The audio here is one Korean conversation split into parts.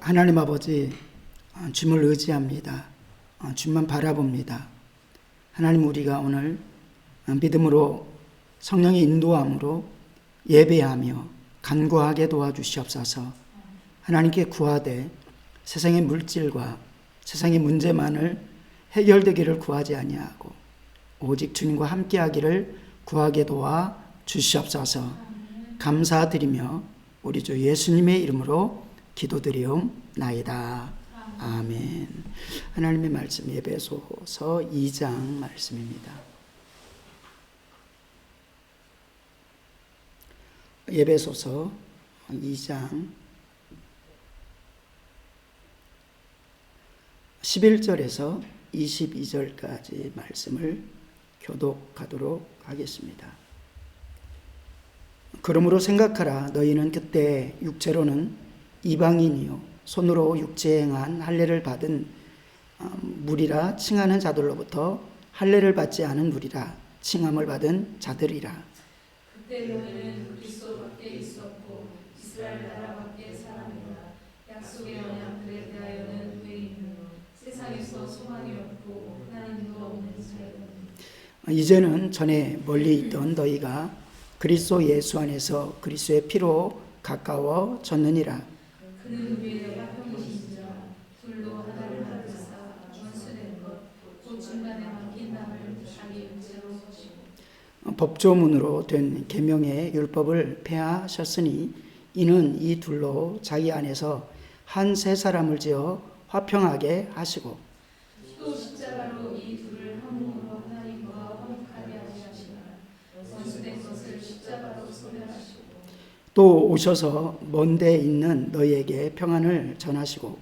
하나님 아버지, 주님을 의지합니다. 주님만 바라봅니다. 하나님, 우리가 오늘 믿음으로 성령의 인도함으로 예배하며 간구하게 도와주시옵소서. 하나님께 구하되 세상의 물질과 세상의 문제만을 해결되기를 구하지 아니하고 오직 주님과 함께하기를 구하게 도와 주시옵소서. 감사드리며 우리 주 예수님의 이름으로 기도드리옵나이다. 아멘. 하나님의 말씀 에베소서 2장 말씀입니다. 에베소서 2장 11절에서 22절까지 말씀을 교독하도록 하겠습니다. 그러므로 생각하라. 너희는 그때 육체로는 이방인이요 손으로 육체에 행한 할례를 받은 무리라 칭하는 자들로부터 할례를 받지 않은 무리라 칭함을 받은 자들이라. 그때 너희는 그리스도 밖에 있었고 이스라엘 나라 밖에 사람이라. 약속의 언약들에 대하여는 외인으로 세상에서 소망이 없고 하나님도 없는 자였느니라. 이제는 전에 멀리 있던 너희가 그리스도 예수 안에서 그리스도의 피로 가까워졌느니라. 그는 우리의 화평이신 자 둘로 하나를 만드사 원수된 것 곧 중간에 막힌 남을 자기 육체로 서시고 법조문으로 된 계명의 율법을 폐하셨으니 이는 이 둘로 자기 안에서 한 세 사람을 지어 화평하게 하시고 또 십자가로 이 둘을 한 몸으로 하나님과 화목하게 하시니라. 원수된 것을 십자가로 소멸하시고 또 오셔서 먼 데 있는 너희에게 평안을 전하시고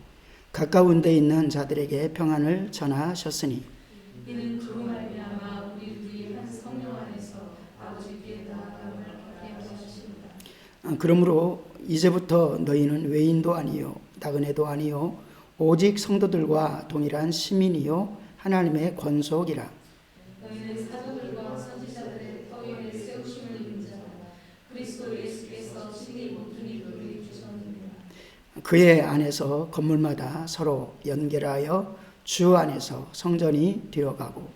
가까운 데 있는 자들에게 평안을 전하셨으니 이는 그로 말미암아 우리들이 한 성령 안에서 아버지께 나아감을 받게 하셨습니다. 그러므로 이제부터 너희는 외인도 아니요 나그네도 아니요 오직 성도들과 동일한 시민이요 하나님의 권속이라. 너희는 사도들과 선지자들의 터 위에 세우심을 입은 자라. 그리스도 예수께서 친히 모퉁이 돌을 주셨느니라. 그의 안에서 건물마다 서로 연결하여 주 안에서 성전이 되어가고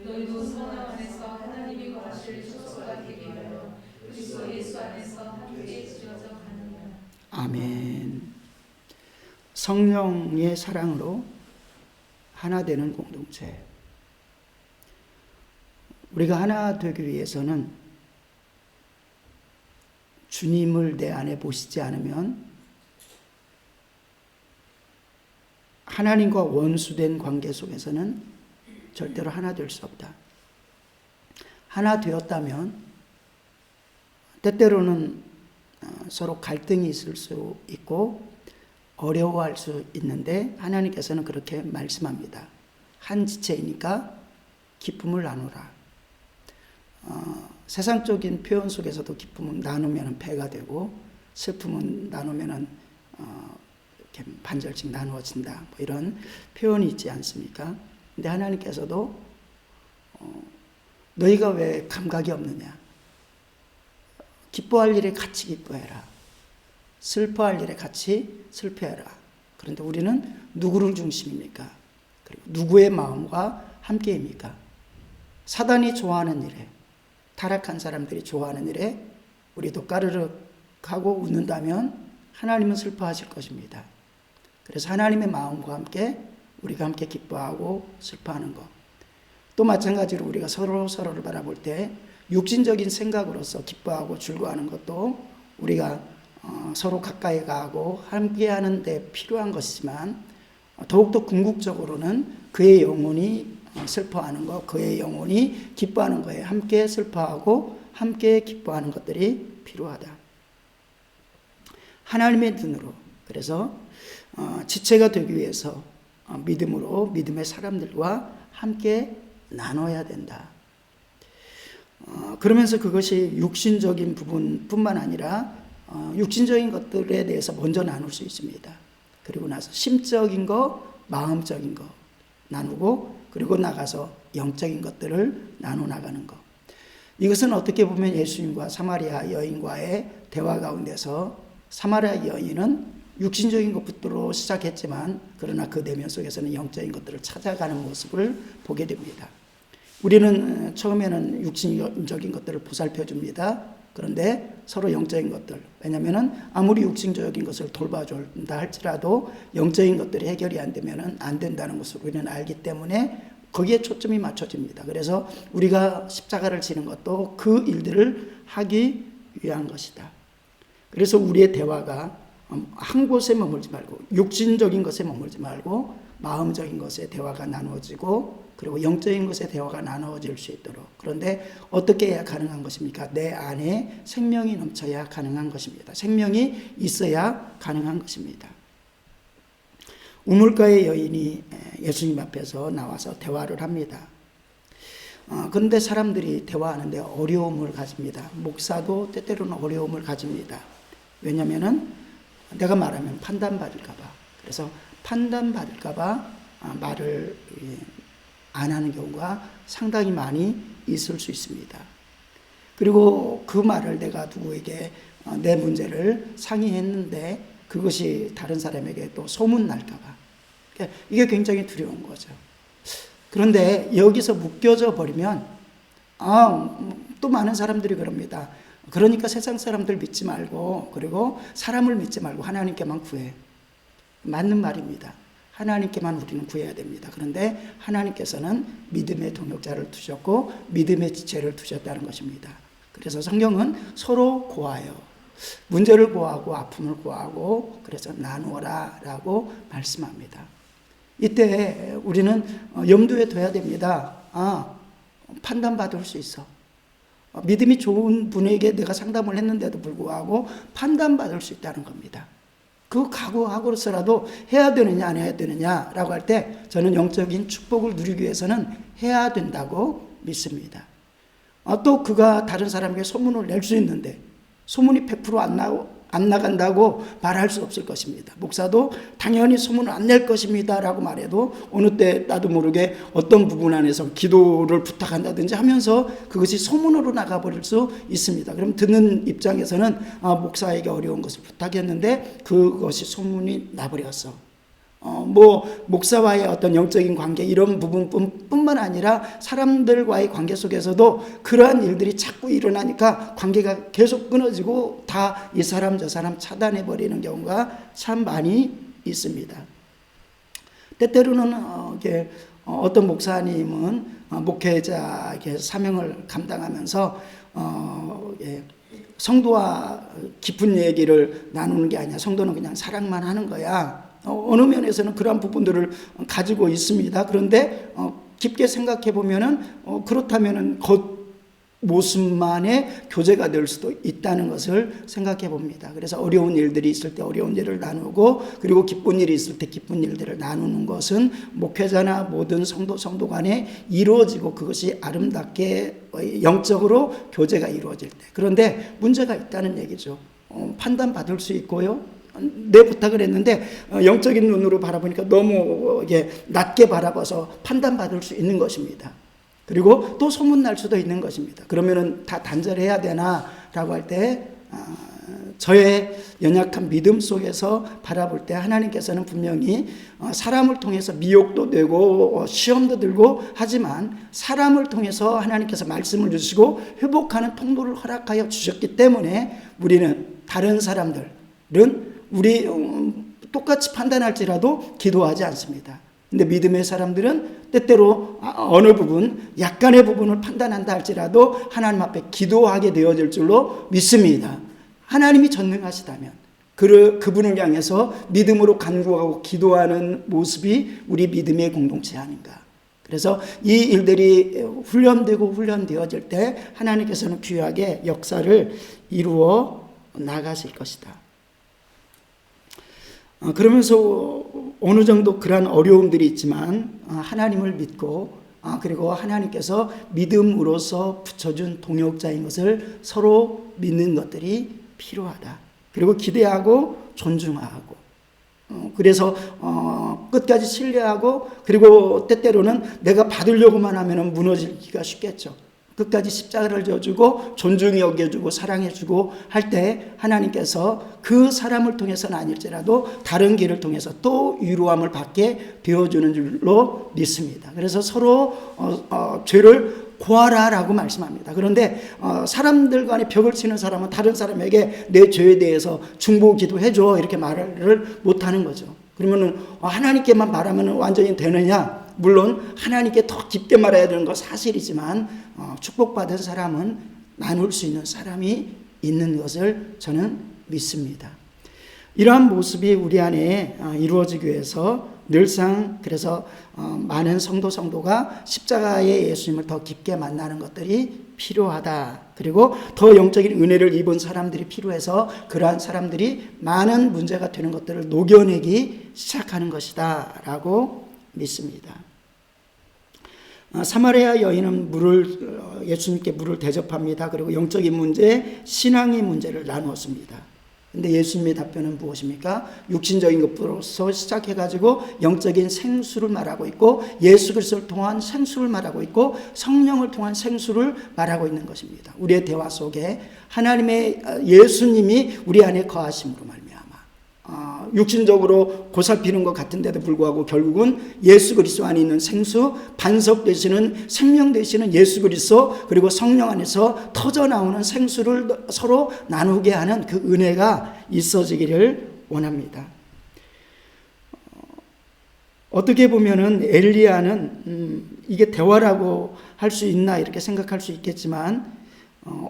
너희도 성령 안에서 하나님이 거하실 처소가 되기 위하여 그리스도 예수 안에서 함께 지어져 가느니라. 아멘. 성령의 사랑으로 하나 되는 공동체. 우리가 하나 되기 위해서는 주님을 내 안에 보시지 않으면 하나님과 원수된 관계 속에서는 절대로 하나 될 수 없다. 하나 되었다면 때때로는 서로 갈등이 있을 수 있고 어려워할 수 있는데 하나님께서는 그렇게 말씀합니다. 한 지체이니까 기쁨을 나누라. 세상적인 표현 속에서도 기쁨은 나누면 배가 되고 슬픔은 나누면 이렇게 반절씩 나누어진다. 뭐 이런 표현이 있지 않습니까? 근데 하나님께서도 너희가 왜 감각이 없느냐? 기뻐할 일에 같이 기뻐해라. 슬퍼할 일에 같이 슬퍼해라. 그런데 우리는 누구를 중심입니까? 그리고 누구의 마음과 함께입니까? 사단이 좋아하는 일에, 타락한 사람들이 좋아하는 일에 우리도 까르륵 하고 웃는다면 하나님은 슬퍼하실 것입니다. 그래서 하나님의 마음과 함께 우리가 함께 기뻐하고 슬퍼하는 것. 또 마찬가지로 우리가 서로를 바라볼 때 육신적인 생각으로서 기뻐하고 즐거워하는 것도 우리가 서로 가까이 가고 함께하는 데 필요한 것이지만 더욱더 궁극적으로는 그의 영혼이 슬퍼하는 것, 그의 영혼이 기뻐하는 것에 함께 슬퍼하고 함께 기뻐하는 것들이 필요하다. 하나님의 눈으로. 그래서 지체가 되기 위해서 믿음으로 믿음의 사람들과 함께 나눠야 된다. 그러면서 그것이 육신적인 부분뿐만 아니라 육신적인 것들에 대해서 먼저 나눌 수 있습니다. 그리고 나서 심적인 거, 마음적인 거 나누고 그리고 나가서 영적인 것들을 나눠 나가는 것. 이것은 어떻게 보면 예수님과 사마리아 여인과의 대화 가운데서 사마리아 여인은 육신적인 것부터 시작했지만 그러나 그 내면 속에서는 영적인 것들을 찾아가는 모습을 보게 됩니다. 우리는 처음에는 육신적인 것들을 보살펴 줍니다. 그런데 서로 영적인 것들, 왜냐하면 아무리 육신적인 것을 돌봐준다 할지라도 영적인 것들이 해결이 안 되면 안 된다는 것을 우리는 알기 때문에 거기에 초점이 맞춰집니다. 그래서 우리가 십자가를 지는 것도 그 일들을 하기 위한 것이다. 그래서 우리의 대화가 한 곳에 머물지 말고 육신적인 것에 머물지 말고 마음적인 것에 대화가 나누어지고 그리고 영적인 것에 대화가 나누어질 수 있도록. 그런데 어떻게 해야 가능한 것입니까? 내 안에 생명이 넘쳐야 가능한 것입니다. 생명이 있어야 가능한 것입니다. 우물가의 여인이 예수님 앞에서 나와서 대화를 합니다. 그런데 사람들이 대화하는데 어려움을 가집니다. 목사도 때때로는 어려움을 가집니다. 왜냐하면 내가 말하면 판단받을까 봐. 그래서 판단받을까 봐 말을 안 하는 경우가 상당히 많이 있을 수 있습니다. 그리고 그 말을 내가 누구에게 내 문제를 상의했는데 그것이 다른 사람에게 또 소문날까 봐. 이게 굉장히 두려운 거죠. 그런데 여기서 묶여져 버리면 또 많은 사람들이 그럽니다. 그러니까 세상 사람들 믿지 말고 그리고 사람을 믿지 말고 하나님께만 구해. 맞는 말입니다. 하나님께만 우리는 구해야 됩니다. 그런데 하나님께서는 믿음의 동역자를 두셨고 믿음의 지체를 두셨다는 것입니다. 그래서 성경은 서로 고하여 문제를 고하고 아픔을 고하고 그래서 나누어라 라고 말씀합니다. 이때 우리는 염두에 둬야 됩니다. 판단받을 수 있어. 믿음이 좋은 분에게 내가 상담을 했는데도 불구하고 판단받을 수 있다는 겁니다. 그 각오하고서라도 해야 되느냐 안 해야 되느냐라고 할 때 저는 영적인 축복을 누리기 위해서는 해야 된다고 믿습니다. 또 그가 다른 사람에게 소문을 낼 수 있는데 소문이 100% 안 나간다고 말할 수 없을 것입니다. 목사도 당연히 소문을 안 낼 것입니다 라고 말해도 어느 때 나도 모르게 어떤 부분 안에서 기도를 부탁한다든지 하면서 그것이 소문으로 나가버릴 수 있습니다. 그럼 듣는 입장에서는 목사에게 어려운 것을 부탁했는데 그것이 소문이 나버렸어. 목사와의 어떤 영적인 관계 이런 부분뿐만 아니라 사람들과의 관계 속에서도 그러한 일들이 자꾸 일어나니까 관계가 계속 끊어지고 다 이 사람 저 사람 차단해버리는 경우가 참 많이 있습니다. 때때로는 어떤 목사님은 목회자에게 사명을 감당하면서 성도와 깊은 얘기를 나누는 게 아니라 성도는 그냥 사랑만 하는 거야. 어느 면에서는 그러한 부분들을 가지고 있습니다. 그런데 깊게 생각해 보면은 그렇다면은 겉모습만의 교제가 될 수도 있다는 것을 생각해 봅니다. 그래서 어려운 일들이 있을 때 어려운 일을 나누고 그리고 기쁜 일이 있을 때 기쁜 일들을 나누는 것은 목회자나 모든 성도 간에 이루어지고 그것이 아름답게 영적으로 교제가 이루어질 때. 그런데 문제가 있다는 얘기죠. 판단받을 수 있고요. 내 부탁을 했는데 영적인 눈으로 바라보니까 너무 낮게 바라봐서 판단받을 수 있는 것입니다. 그리고 또 소문날 수도 있는 것입니다. 그러면은 다 단절해야 되나 라고 할 때 저의 연약한 믿음 속에서 바라볼 때 하나님께서는 분명히 사람을 통해서 미혹도 되고 시험도 들고 하지만 사람을 통해서 하나님께서 말씀을 주시고 회복하는 통로를 허락하여 주셨기 때문에 우리는 다른 사람들은 우리 똑같이 판단할지라도 기도하지 않습니다. 근데 믿음의 사람들은 때때로 어느 부분, 약간의 부분을 판단한다 할지라도 하나님 앞에 기도하게 되어질 줄로 믿습니다. 하나님이 전능하시다면 그분을 향해서 믿음으로 간구하고 기도하는 모습이 우리 믿음의 공동체 아닌가. 그래서 이 일들이 훈련되어질 때 하나님께서는 귀하게 역사를 이루어 나가실 것이다. 그러면서 어느 정도 그러한 어려움들이 있지만 하나님을 믿고 그리고 하나님께서 믿음으로써 붙여준 동역자인 것을 서로 믿는 것들이 필요하다. 그리고 기대하고 존중하고 그래서 끝까지 신뢰하고 그리고 때때로는 내가 받으려고만 하면 무너지기가 쉽겠죠. 끝까지 십자가를 져주고 존중히 여겨주고 사랑해주고 할 때 하나님께서 그 사람을 통해서는 아닐지라도 다른 길을 통해서 또 위로함을 받게 되어주는 줄로 믿습니다. 그래서 서로 죄를 고하라라고 말씀합니다. 그런데 사람들 간에 벽을 치는 사람은 다른 사람에게 내 죄에 대해서 중보 기도해줘 이렇게 말을 못하는 거죠. 그러면은 하나님께만 말하면 완전히 되느냐? 물론 하나님께 더 깊게 말해야 되는 건 사실이지만 축복받은 사람은 나눌 수 있는 사람이 있는 것을 저는 믿습니다. 이러한 모습이 우리 안에 이루어지기 위해서 늘상 그래서 많은 성도가 십자가의 예수님을 더 깊게 만나는 것들이 필요하다. 그리고 더 영적인 은혜를 입은 사람들이 필요해서 그러한 사람들이 많은 문제가 되는 것들을 녹여내기 시작하는 것이다 라고 믿습니다. 사마리아 여인은 예수님께 물을 대접합니다. 그리고 영적인 문제, 신앙의 문제를 나누었습니다. 근데 예수님의 답변은 무엇입니까? 육신적인 것부터 시작해가지고 영적인 생수를 말하고 있고 예수 그리스도를 통한 생수를 말하고 있고 성령을 통한 생수를 말하고 있는 것입니다. 우리의 대화 속에 하나님의 예수님이 우리 안에 거하심으로 말미암아 육신적으로 고살피는 것 같은데도 불구하고 결국은 예수 그리스도 안에 있는 생수, 반석 되시는 생명 되시는 예수 그리스도 그리고 성령 안에서 터져나오는 생수를 서로 나누게 하는 그 은혜가 있어지기를 원합니다. 어떻게 보면은 엘리야는 이게 대화라고 할 수 있나 이렇게 생각할 수 있겠지만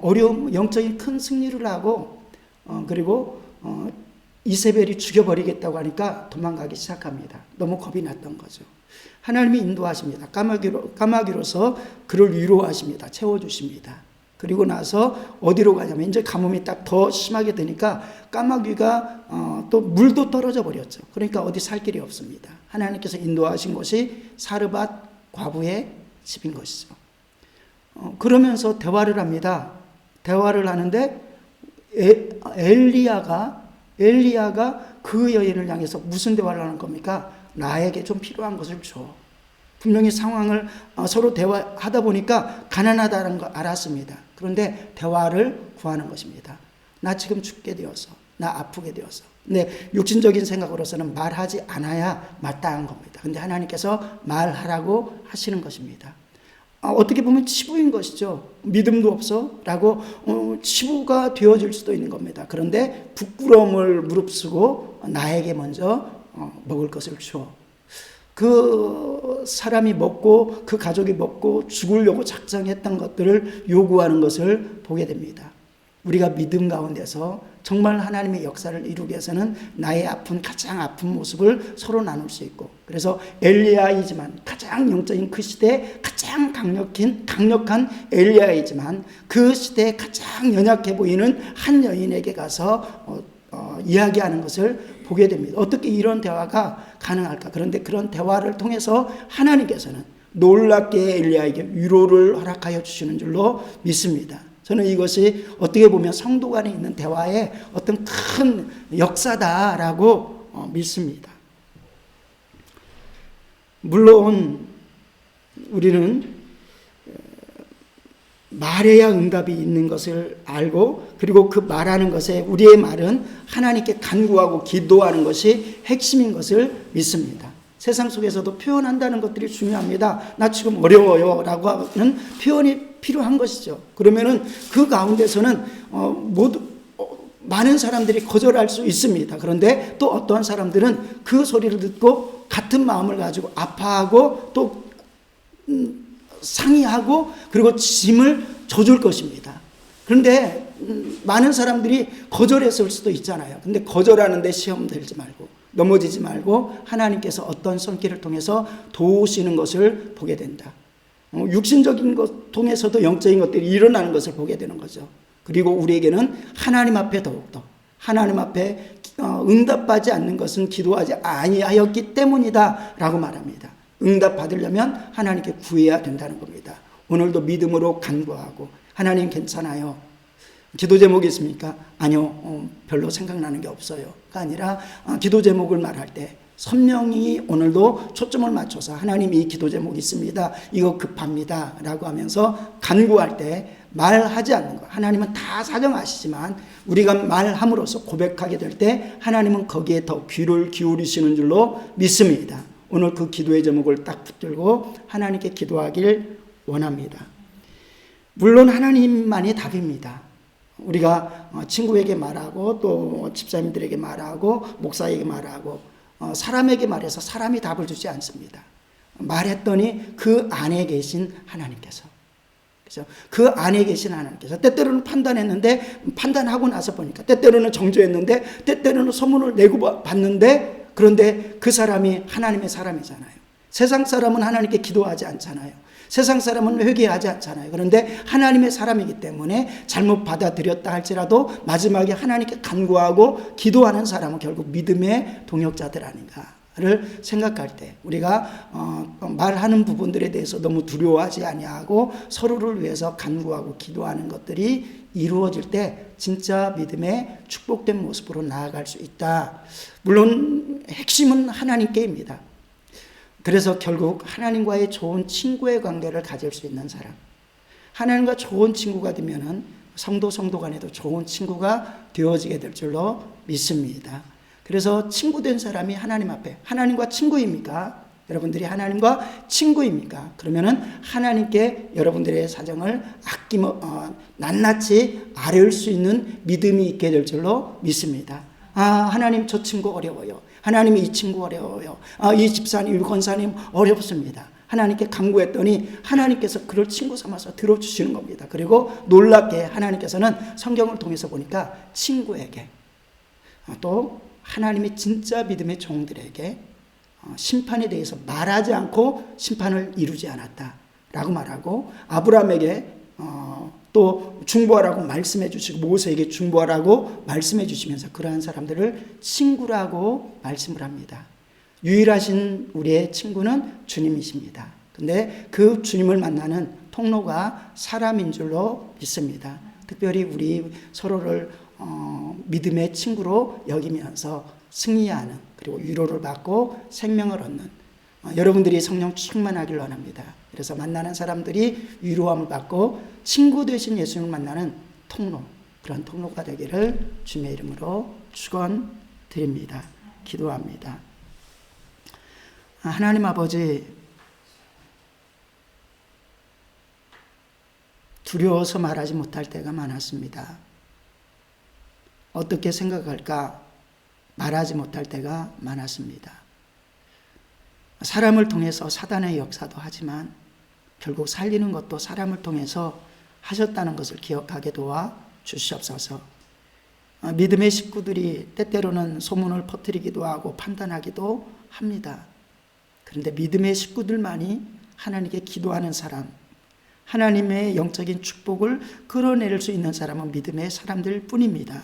어려움, 영적인 큰 승리를 하고 그리고 이세벨이 죽여버리겠다고 하니까 도망가기 시작합니다. 너무 겁이 났던 거죠. 하나님이 인도하십니다. 까마귀로서 그를 위로하십니다. 채워주십니다. 그리고 나서 어디로 가냐면 이제 가뭄이 딱 더 심하게 되니까 까마귀가 또 물도 떨어져 버렸죠. 그러니까 어디 살 길이 없습니다. 하나님께서 인도하신 곳이 사르밧 과부의 집인 것이죠. 그러면서 대화를 합니다. 대화를 하는데 엘리야가 그 여인을 향해서 무슨 대화를 하는 겁니까? 나에게 좀 필요한 것을 줘. 분명히 상황을 서로 대화하다 보니까 가난하다는 걸 알았습니다. 그런데 대화를 구하는 것입니다. 나 지금 죽게 되어서, 나 아프게 되어서. 근데 육신적인 생각으로서는 말하지 않아야 마땅한 겁니다. 근데 하나님께서 말하라고 하시는 것입니다. 어떻게 보면 치부인 것이죠. 믿음도 없어? 라고 치부가 되어질 수도 있는 겁니다. 그런데 부끄러움을 무릅쓰고 나에게 먼저 먹을 것을 줘. 그 사람이 먹고 그 가족이 먹고 죽으려고 작정했던 것들을 요구하는 것을 보게 됩니다. 우리가 믿음 가운데서 정말 하나님의 역사를 이루기 위해서는 나의 가장 아픈 모습을 서로 나눌 수 있고, 그래서 엘리야이지만 가장 영적인 그 시대에 가장 강력한 엘리야이지만 그 시대에 가장 연약해 보이는 한 여인에게 가서 이야기하는 것을 보게 됩니다. 어떻게 이런 대화가 가능할까? 그런데 그런 대화를 통해서 하나님께서는 놀랍게 엘리야에게 위로를 허락하여 주시는 줄로 믿습니다. 저는 이것이 어떻게 보면 성도 간에 있는 대화의 어떤 큰 역사다라고 믿습니다. 물론 우리는 말해야 응답이 있는 것을 알고, 그리고 그 말하는 것에 우리의 말은 하나님께 간구하고 기도하는 것이 핵심인 것을 믿습니다. 세상 속에서도 표현한다는 것들이 중요합니다. 나 지금 어려워요 라고 하는 표현이 필요한 것이죠. 그러면은 그 가운데서는 많은 사람들이 거절할 수 있습니다. 그런데 또 어떠한 사람들은 그 소리를 듣고 같은 마음을 가지고 아파하고 또 상의하고 그리고 짐을 져줄 것입니다. 그런데 많은 사람들이 거절했을 수도 있잖아요. 근데 거절하는데 시험 들지 말고 넘어지지 말고 하나님께서 어떤 손길을 통해서 도우시는 것을 보게 된다. 육신적인 것 통해서도 영적인 것들이 일어나는 것을 보게 되는 거죠. 그리고 우리에게는 하나님 앞에 더욱더 하나님 앞에 응답받지 않는 것은 기도하지 아니하였기 때문이다 라고 말합니다. 응답받으려면 하나님께 구해야 된다는 겁니다. 오늘도 믿음으로 간구하고 하나님 괜찮아요. 기도 제목이 있습니까? 아니요. 별로 생각나는 게 없어요. 가 아니라 기도 제목을 말할 때 선명히 오늘도 초점을 맞춰서 하나님 이 기도 제목이 있습니다. 이거 급합니다. 라고 하면서 간구할 때 말하지 않는 것. 하나님은 다 사정하시지만 우리가 말함으로써 고백하게 될 때 하나님은 거기에 더 귀를 기울이시는 줄로 믿습니다. 오늘 그 기도의 제목을 딱 붙들고 하나님께 기도하길 원합니다. 물론 하나님만이 답입니다. 우리가 친구에게 말하고 또 집사님들에게 말하고 목사에게 말하고 사람에게 말해서 사람이 답을 주지 않습니다. 말했더니 그 안에 계신 하나님께서, 그죠? 그 안에 계신 하나님께서 때때로는 판단했는데 판단하고 나서 보니까 때때로는 정죄했는데 때때로는 소문을 내고 봤는데 그런데 그 사람이 하나님의 사람이잖아요. 세상 사람은 하나님께 기도하지 않잖아요. 세상 사람은 회개하지 않잖아요. 그런데 하나님의 사람이기 때문에 잘못 받아들였다 할지라도 마지막에 하나님께 간구하고 기도하는 사람은 결국 믿음의 동역자들 아닌가를 생각할 때 우리가 말하는 부분들에 대해서 너무 두려워하지 아니하고 서로를 위해서 간구하고 기도하는 것들이 이루어질 때 진짜 믿음의 축복된 모습으로 나아갈 수 있다. 물론 핵심은 하나님께입니다. 그래서 결국 하나님과의 좋은 친구의 관계를 가질 수 있는 사람, 하나님과 좋은 친구가 되면은 성도 간에도 좋은 친구가 되어지게 될 줄로 믿습니다. 그래서 친구된 사람이 하나님 앞에, 하나님과 친구입니까? 여러분들이 하나님과 친구입니까? 그러면은 하나님께 여러분들의 사정을 낱낱이 아뢰을 수 있는 믿음이 있게 될 줄로 믿습니다. 하나님 저 친구 어려워요. 하나님 이 친구 어려워요. 이 집사님, 이 권사님 어렵습니다. 하나님께 간구했더니 하나님께서 그를 친구 삼아서 들어주시는 겁니다. 그리고 놀랍게 하나님께서는 성경을 통해서 보니까 친구에게 또 하나님의 진짜 믿음의 종들에게 심판에 대해서 말하지 않고 심판을 이루지 않았다라고 말하고 아브라함에게 또 중보하라고 말씀해 주시고 모세에게 중보하라고 말씀해 주시면서 그러한 사람들을 친구라고 말씀을 합니다. 유일하신 우리의 친구는 주님이십니다. 근데 그 주님을 만나는 통로가 사람인 줄로 믿습니다. 특별히 우리 서로를 믿음의 친구로 여기면서 승리하는 그리고 위로를 받고 생명을 얻는 여러분들이 성령 충만하길 원합니다. 그래서 만나는 사람들이 위로함을 받고 친구 되신 예수님을 만나는 통로, 그런 통로가 되기를 주님의 이름으로 축원드립니다. 기도합니다. 하나님 아버지, 두려워서 말하지 못할 때가 많았습니다. 어떻게 생각할까 말하지 못할 때가 많았습니다. 사람을 통해서 사단의 역사도 하지만 결국 살리는 것도 사람을 통해서 하셨다는 것을 기억하게 도와 주시옵소서. 믿음의 식구들이 때때로는 소문을 퍼뜨리기도 하고 판단하기도 합니다. 그런데 믿음의 식구들만이 하나님께 기도하는 사람, 하나님의 영적인 축복을 끌어낼 수 있는 사람은 믿음의 사람들 뿐입니다.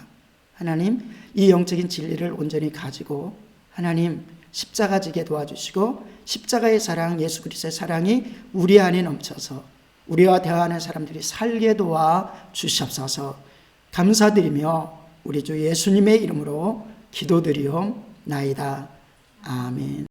하나님, 이 영적인 진리를 온전히 가지고 하나님 십자가 지게 도와주시고 십자가의 사랑, 예수 그리스도의 사랑이 우리 안에 넘쳐서 우리와 대화하는 사람들이 살게 도와 주시옵소서. 감사드리며 우리 주 예수님의 이름으로 기도드리옵나이다. 아멘.